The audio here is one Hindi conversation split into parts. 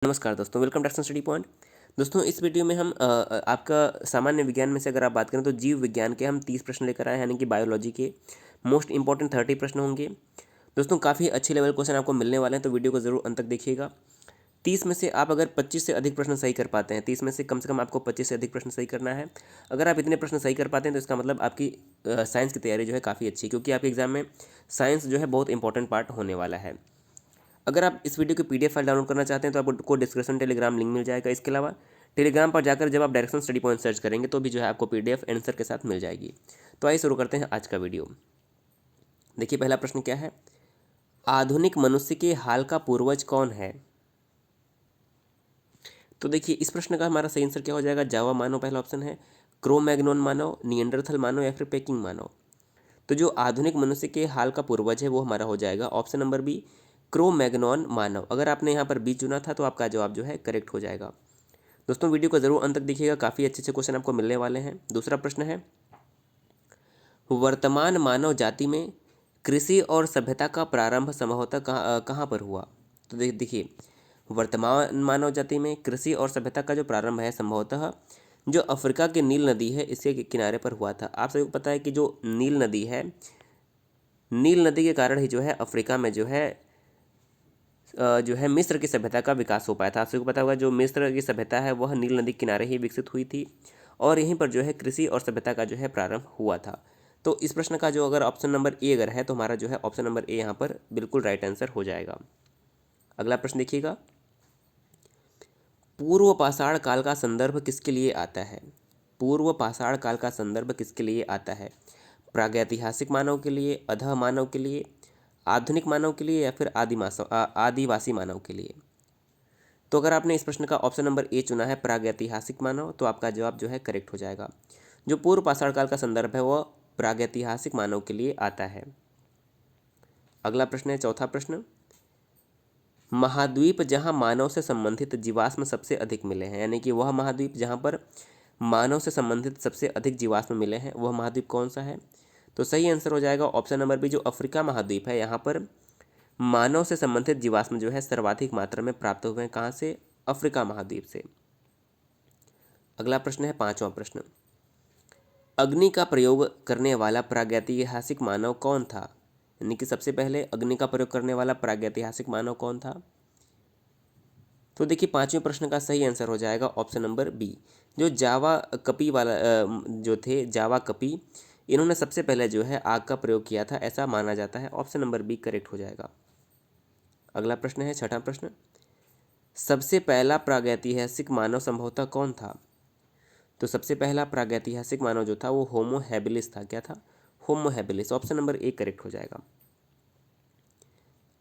नमस्कार दोस्तों, welcome to action study point. दोस्तों, इस वीडियो में हम आपका सामान्य विज्ञान में से अगर आप बात करें तो जीव विज्ञान के हम 30 प्रश्न लेकर आए हैं, यानी कि बायोलॉजी के मोस्ट इंपॉर्टेंट 30 प्रश्न होंगे। दोस्तों, काफ़ी अच्छे लेवल क्वेश्चन आपको मिलने वाले हैं, तो वीडियो को जरूर अंत तक देखिएगा। 30 में से आप अगर 25 से अधिक प्रश्न सही कर पाते हैं, 30 में से कम आपको 25 से अधिक प्रश्न सही करना है। अगर आप इतने प्रश्न सही कर पाते हैं तो इसका मतलब आपकी साइंस की तैयारी जो है काफ़ी अच्छी है, क्योंकि आपके एग्जाम में साइंस जो है बहुत इंपॉर्टेंट पार्ट होने वाला है। अगर आप इस वीडियो की पीडीएफ फाइल डाउनलोड करना चाहते हैं तो आपको डिस्क्रिप्शन टेलीग्राम लिंक मिल जाएगा। इसके अलावा टेलीग्राम पर जाकर जब आप डायरेक्शन स्टडी पॉइंट सर्च करेंगे तो भी जो है आपको पीडीएफ आंसर के साथ मिल जाएगी। तो आइए शुरू करते हैं आज का वीडियो। देखिए, पहला प्रश्न क्या है, आधुनिक मनुष्य के हाल का पूर्वज कौन है? तो देखिए, इस प्रश्न का हमारा सही आंसर क्या हो जाएगा, जावा मानव पहला ऑप्शन है, क्रो-मैग्नोन मानव, निएंडरथल मानव या फिर पेकिंग मानव। तो जो आधुनिक मनुष्य के हाल का पूर्वज है वो हमारा हो जाएगा ऑप्शन नंबर बी, क्रो-मैग्नोन मानव। अगर आपने यहाँ पर बी चुना था तो आपका जवाब जो है करेक्ट हो जाएगा। दोस्तों, वीडियो को जरूर अंत तक देखिएगा, काफ़ी अच्छे अच्छे क्वेश्चन आपको मिलने वाले हैं। दूसरा प्रश्न है, वर्तमान मानव जाति में कृषि और सभ्यता का प्रारंभ संभवतः कहाँ पर हुआ? तो देखिए, वर्तमान मानव जाति में कृषि और सभ्यता का जो प्रारंभ है संभवतः जो अफ्रीका की नील नदी है इसके किनारे पर हुआ था। आप सभी को पता है कि जो नील नदी है, नील नदी के कारण ही जो है अफ्रीका में जो है मिस्र की सभ्यता का विकास हो पाया था। आप सभी को पता होगा जो मिस्र की सभ्यता है वह नील नदी के किनारे ही विकसित हुई थी और यहीं पर जो है कृषि और सभ्यता का जो है प्रारंभ हुआ था। तो इस प्रश्न का जो अगर ऑप्शन नंबर ए अगर है तो हमारा जो है ऑप्शन नंबर ए यहाँ पर बिल्कुल राइट आंसर हो जाएगा। अगला प्रश्न देखिएगा, पूर्व पाषाण काल का संदर्भ किसके लिए आता है? पूर्व पाषाण काल का संदर्भ किसके लिए आता है? प्रागैतिहासिक मानव के लिए, अधः मानव के लिए, आधुनिक मानव के लिए या फिर आदिवासी मानव के लिए? तो अगर आपने इस प्रश्न का ऑप्शन नंबर ए चुना है प्रागैतिहासिक मानव, तो आपका जवाब जो है करेक्ट हो जाएगा। जो पूर्व पाषाण काल का संदर्भ है वह प्रागैतिहासिक मानव के लिए आता है। अगला प्रश्न है, चौथा प्रश्न, महाद्वीप जहां मानव से संबंधित जीवाश्म सबसे अधिक मिले हैं, यानी कि वह महाद्वीप जहां पर मानव से संबंधित सबसे अधिक जीवाश्म मिले हैं, वह महाद्वीप कौन सा है? तो सही आंसर हो जाएगा ऑप्शन नंबर बी, जो अफ्रीका महाद्वीप है, यहाँ पर मानव से संबंधित जीवाश्म जो है सर्वाधिक मात्रा में प्राप्त हुए हैं। कहाँ से? अफ्रीका महाद्वीप से। अगला प्रश्न है, पांचवा प्रश्न, अग्नि का प्रयोग करने वाला प्रागैतिहासिक मानव कौन था? यानी कि सबसे पहले अग्नि का प्रयोग करने वाला प्रागैतिहासिक मानव कौन था? तो देखिए, पांचवें प्रश्न का सही आंसर हो जाएगा ऑप्शन नंबर बी, जो जावा कपी वाला जो थे जावा कपी, इन्होंने सबसे पहले जो है आग का प्रयोग किया था, ऐसा माना जाता है। ऑप्शन नंबर बी करेक्ट हो जाएगा। अगला प्रश्न है, छठा प्रश्न, सबसे पहला प्रागैतिहासिक मानव संभवतः कौन था? तो सबसे पहला प्रागैतिहासिक मानव जो था वो होमो हैबिलिस था। क्या था? Homo habilis. Option number A correct हो जाएगा।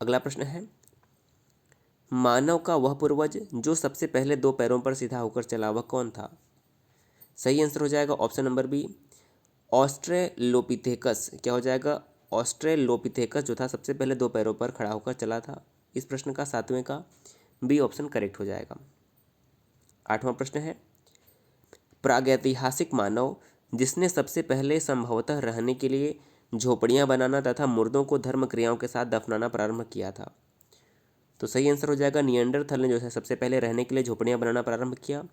अगला प्रश्न है, मानव का वह पूर्वज जो सबसे पहले दो पैरों पर सीधा होकर चला वह कौन था? सही आंसर हो जाएगा ऑप्शन नंबर बी, ऑस्ट्रेलोपिथेकस। क्या हो जाएगा? ऑस्ट्रेलोपिथेकस जो था सबसे पहले दो पैरों पर खड़ा होकर चला था। इस प्रश्न का सातवें का बी ऑप्शन करेक्ट हो जाएगा। आठवां प्रश्न है, प्रागैतिहासिक मानव जिसने सबसे पहले संभवतः रहने के लिए झोपड़ियां बनाना तथा मुर्दों को धर्म क्रियाओं के साथ दफनाना प्रारंभ किया था। तो सही आंसर हो जाएगा, निएंडरथल ने जो है सबसे पहले रहने के लिए झोपड़ियां बनाना प्रारंभ किया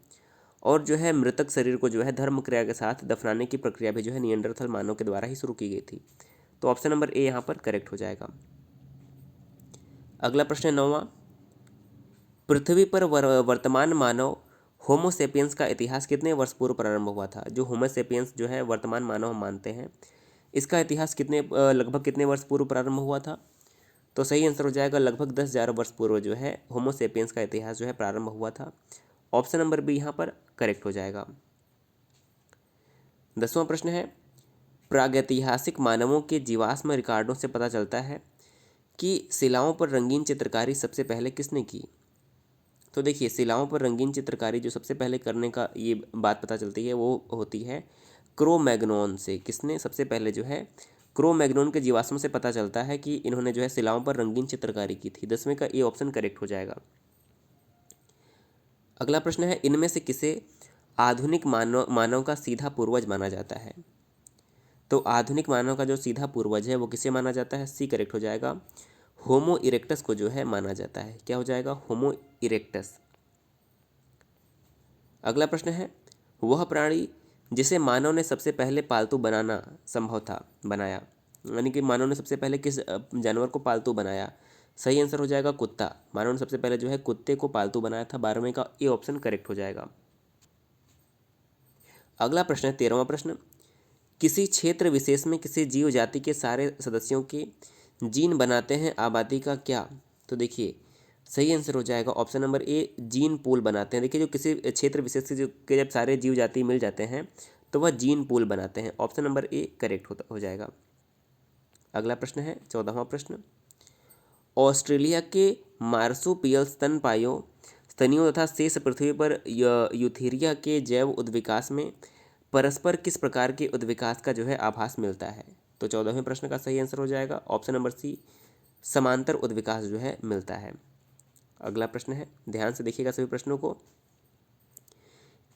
और जो है मृतक शरीर को जो है धर्म क्रिया के साथ दफनाने की प्रक्रिया भी जो है निएंडरथल मानव के द्वारा ही शुरू की गई थी। तो ऑप्शन नंबर ए यहाँ पर करेक्ट हो जाएगा। अगला प्रश्न है, नौवां, पृथ्वी पर वर्तमान मानव होमोसेपियंस का इतिहास कितने वर्ष पूर्व प्रारंभ हुआ था? जो होमोसेपियंस जो है वर्तमान मानव हम मानते हैं, इसका इतिहास लगभग कितने वर्ष पूर्व प्रारंभ हुआ था? तो सही आंसर हो जाएगा, लगभग 10,000 वर्ष पूर्व जो है होमोसेपियंस का इतिहास जो है प्रारंभ हुआ था। ऑप्शन नंबर बी यहाँ पर करेक्ट हो जाएगा। 10वां प्रश्न है, प्रागैतिहासिक मानवों के जीवाश्म रिकॉर्डों से पता चलता है कि शिलाओं पर रंगीन चित्रकारी सबसे पहले किसने की? तो देखिए, शिलाओं पर रंगीन चित्रकारी जो सबसे पहले करने का ये बात पता चलती है वो होती है क्रो-मैग्नोन से। किसने सबसे पहले जो है क्रो-मैग्नोन के जीवाश्म से पता चलता है कि इन्होंने जो है शिलाओं पर रंगीन चित्रकारी की थी। 10वें का ए ऑप्शन करेक्ट हो जाएगा। अगला प्रश्न है, इनमें से किसे आधुनिक मानव का सीधा पूर्वज माना जाता है? तो आधुनिक मानव का जो सीधा पूर्वज है वो किसे माना जाता है? सी करेक्ट हो जाएगा, होमो इरेक्टस को जो है माना जाता है। क्या हो जाएगा? होमो इरेक्टस। अगला प्रश्न है, वह प्राणी जिसे मानव ने सबसे पहले पालतू बनाना संभव था बनाया, यानी कि मानव ने सबसे पहले किस जानवर को पालतू बनाया? सही आंसर हो जाएगा कुत्ता। मानव ने सबसे पहले जो है कुत्ते को पालतू बनाया था। 12वें का ए ऑप्शन करेक्ट हो जाएगा। अगला प्रश्न है 13वां प्रश्न, किसी क्षेत्र विशेष में किसी जीव जाति के सारे सदस्यों के जीन बनाते हैं आबादी का क्या? तो देखिए सही आंसर हो जाएगा ऑप्शन नंबर ए, जीन पूल बनाते हैं। देखिए जो किसी क्षेत्र विशेष से जो के जब सारे जीव जाति मिल जाते हैं तो वह जीन पूल बनाते हैं। ऑप्शन नंबर ए करेक्ट हो जाएगा। अगला प्रश्न है 14वां प्रश्न, ऑस्ट्रेलिया के मार्सुपियल स्तनियों तथा शेष पृथ्वी पर यूथेरिया के जैव उद्विकास में परस्पर किस प्रकार के उद्विकास का जो है आभास मिलता है? तो 14वें प्रश्न का सही आंसर हो जाएगा ऑप्शन नंबर सी, समांतर उद्विकास जो है मिलता है। अगला प्रश्न है, ध्यान से देखिएगा सभी प्रश्नों को,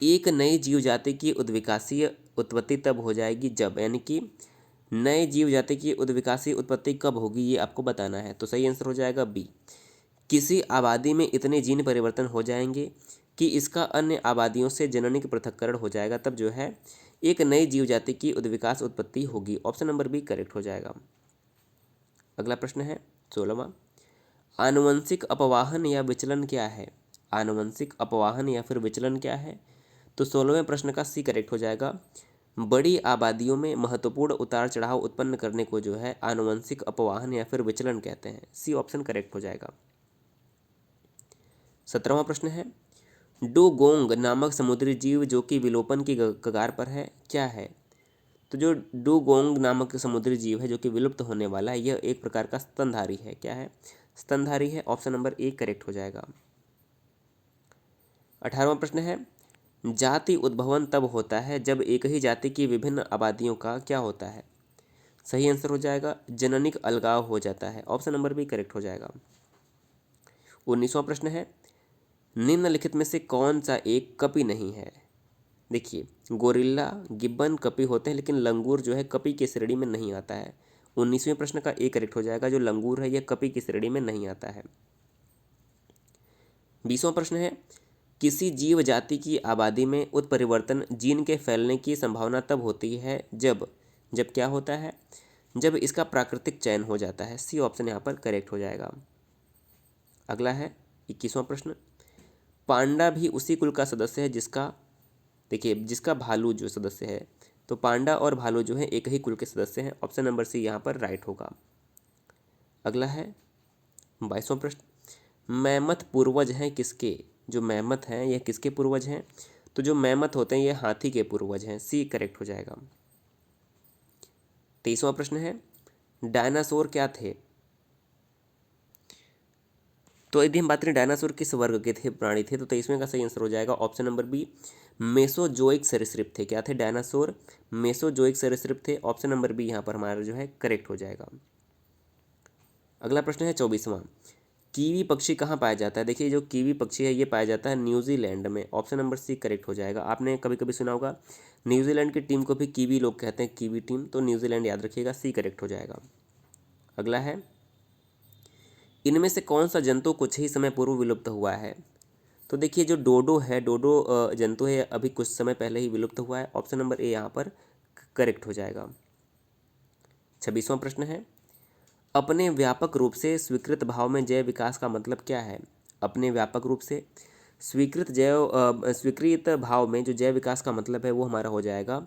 एक नई जीव जाति की उद्विकासीय उत्पत्ति तब हो जाएगी जब, यानी कि नए जीव जाति की उद्विकासीय उत्पत्ति कब होगी ये आपको बताना है। तो सही आंसर हो जाएगा बी, किसी आबादी में इतने जीन परिवर्तन हो जाएंगे कि इसका अन्य आबादियों से जननिक पृथक्करण हो जाएगा, तब जो है एक नई जीव जाति की उद्विकास उत्पत्ति होगी। ऑप्शन नंबर बी करेक्ट हो जाएगा। अगला प्रश्न है 16वां, आनुवंशिक अपवाहन या विचलन क्या है? आनुवंशिक अपवाहन या फिर विचलन क्या है? तो 16वें प्रश्न का सी करेक्ट हो जाएगा। बड़ी आबादियों में महत्वपूर्ण उतार चढ़ाव उत्पन्न करने को जो है आनुवंशिक अपवाहन या फिर विचलन कहते हैं। सी ऑप्शन करेक्ट हो जाएगा। 17वां प्रश्न है, डुगोंग नामक समुद्री जीव जो कि विलोपन की कगार पर है क्या है? तो जो डुगोंग नामक समुद्री जीव है जो कि विलुप्त होने वाला है, यह एक प्रकार का स्तनधारी है। क्या है? स्तनधारी है। ऑप्शन नंबर ए करेक्ट हो जाएगा। 18वां प्रश्न है, जाति उद्भवन तब होता है जब एक ही जाति की विभिन्न आबादियों का क्या होता है? सही आंसर हो जाएगा जननिक अलगाव हो जाता है। ऑप्शन नंबर बी करेक्ट हो जाएगा। 19वां प्रश्न है, निम्नलिखित में से कौन सा एक कपी नहीं है? देखिए गोरिल्ला, गिब्बन कपी होते हैं लेकिन लंगूर जो है कपी की श्रेणी में नहीं आता है। 19वें प्रश्न का ए करेक्ट हो जाएगा, जो लंगूर है यह कपी की श्रेणी में नहीं आता है। 20वां प्रश्न है, किसी जीव जाति की आबादी में उत्परिवर्तन जीन के फैलने की संभावना तब होती है जब क्या होता है? जब इसका प्राकृतिक चयन हो जाता है। सी ऑप्शन यहाँ पर करेक्ट हो जाएगा। अगला है 21वां प्रश्न, पांडा भी उसी कुल का सदस्य है जिसका, देखिए जिसका भालू जो सदस्य है, तो पांडा और भालू जो है एक ही कुल के सदस्य हैं। ऑप्शन नंबर सी यहाँ पर राइट होगा। अगला है 22वां प्रश्न, मैमथ पूर्वज हैं किसके? जो मैमथ हैं यह किसके पूर्वज हैं? तो जो मैमथ होते हैं ये हाथी के पूर्वज हैं। सी करेक्ट हो जाएगा। 23वां प्रश्न है, डायनासोर क्या थे? तो यदि हम बात करें डायनासोर किस वर्ग के थे, प्राणी थे, तो 23वें का सही आंसर हो जाएगा ऑप्शन नंबर बी, मेसोजोइक सरीसृप थे। क्या थे? डायनासोर मेसोजोइक सरीसृप थे। ऑप्शन नंबर बी यहाँ पर हमारा जो है करेक्ट हो जाएगा। अगला प्रश्न है 24वां, कीवी पक्षी कहाँ पाया जाता है? देखिए जो कीवी पक्षी है ये पाया जाता है न्यूजीलैंड में। ऑप्शन नंबर सी करेक्ट हो जाएगा। आपने कभी कभी सुना होगा न्यूजीलैंड की टीम को भी कीवी लोग कहते हैं, कीवी टीम, तो न्यूजीलैंड याद रखिएगा। सी करेक्ट हो जाएगा। अगला है, इनमें से कौन सा जंतु कुछ ही समय पूर्व विलुप्त हुआ है? तो देखिए जो डोडो है, डोडो जंतु है, अभी कुछ समय पहले ही विलुप्त हुआ है। ऑप्शन नंबर ए यहाँ पर करेक्ट हो जाएगा। 26वां प्रश्न है, अपने व्यापक रूप से स्वीकृत भाव में जैव विकास का मतलब क्या है? अपने व्यापक रूप से स्वीकृत भाव में जो जैव विकास का मतलब है वो हमारा हो जाएगा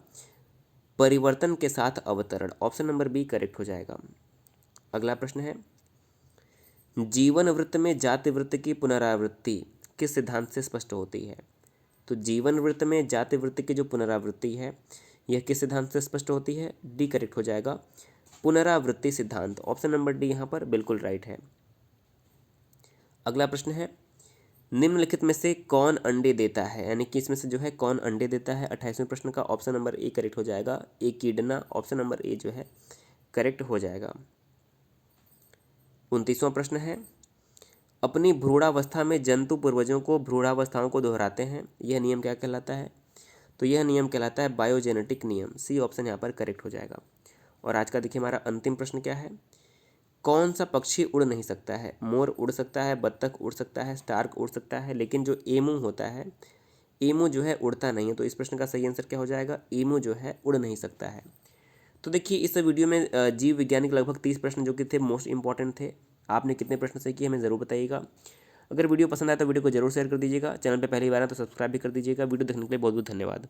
परिवर्तन के साथ अवतरण। ऑप्शन नंबर बी करेक्ट हो जाएगा। अगला प्रश्न है, जीवन वृत्त में जाति वृत्त की पुनरावृत्ति किस सिद्धांत से स्पष्ट होती है? तो जीवन वृत्त में जाति वृत्त की जो पुनरावृत्ति है यह किस सिद्धांत से स्पष्ट होती है? डी करेक्ट हो जाएगा, पुनरावृत्ति सिद्धांत। ऑप्शन नंबर डी यहाँ पर बिल्कुल राइट है। अगला प्रश्न है, निम्नलिखित में से कौन अंडे देता है? यानी कि इसमें से जो है कौन अंडे देता है? 28वें प्रश्न का ऑप्शन नंबर ए करेक्ट हो जाएगा, एकिडना। ऑप्शन नंबर ए जो है करेक्ट हो जाएगा। 29वां प्रश्न है, अपनी भ्रूणावस्था में जंतु पूर्वजों को भ्रूणावस्थाओं को दोहराते हैं, यह नियम क्या कहलाता है? तो यह नियम कहलाता है बायोजेनेटिक नियम। सी ऑप्शन यहाँ पर करेक्ट हो जाएगा। और आज का देखिए हमारा अंतिम प्रश्न क्या है, कौन सा पक्षी उड़ नहीं सकता है? मोर उड़ सकता है, बत्तख उड़ सकता है, स्टार्क उड़ सकता है, लेकिन जो एमू होता है, ईमू जो है उड़ता नहीं है। तो इस प्रश्न का सही आंसर क्या हो जाएगा, ईमू जो है उड़ नहीं सकता है। तो देखिए इस वीडियो में जीव विज्ञान के लगभग 30 प्रश्न जो कि थे मोस्ट इंपॉर्टेंट थे। आपने कितने प्रश्न सही किए हमें ज़रूर बताइएगा। अगर वीडियो पसंद आए तो वीडियो को जरूर शेयर कर दीजिएगा। चैनल पे पहली बार है तो सब्सक्राइब भी कर दीजिएगा। वीडियो देखने के लिए बहुत बहुत धन्यवाद।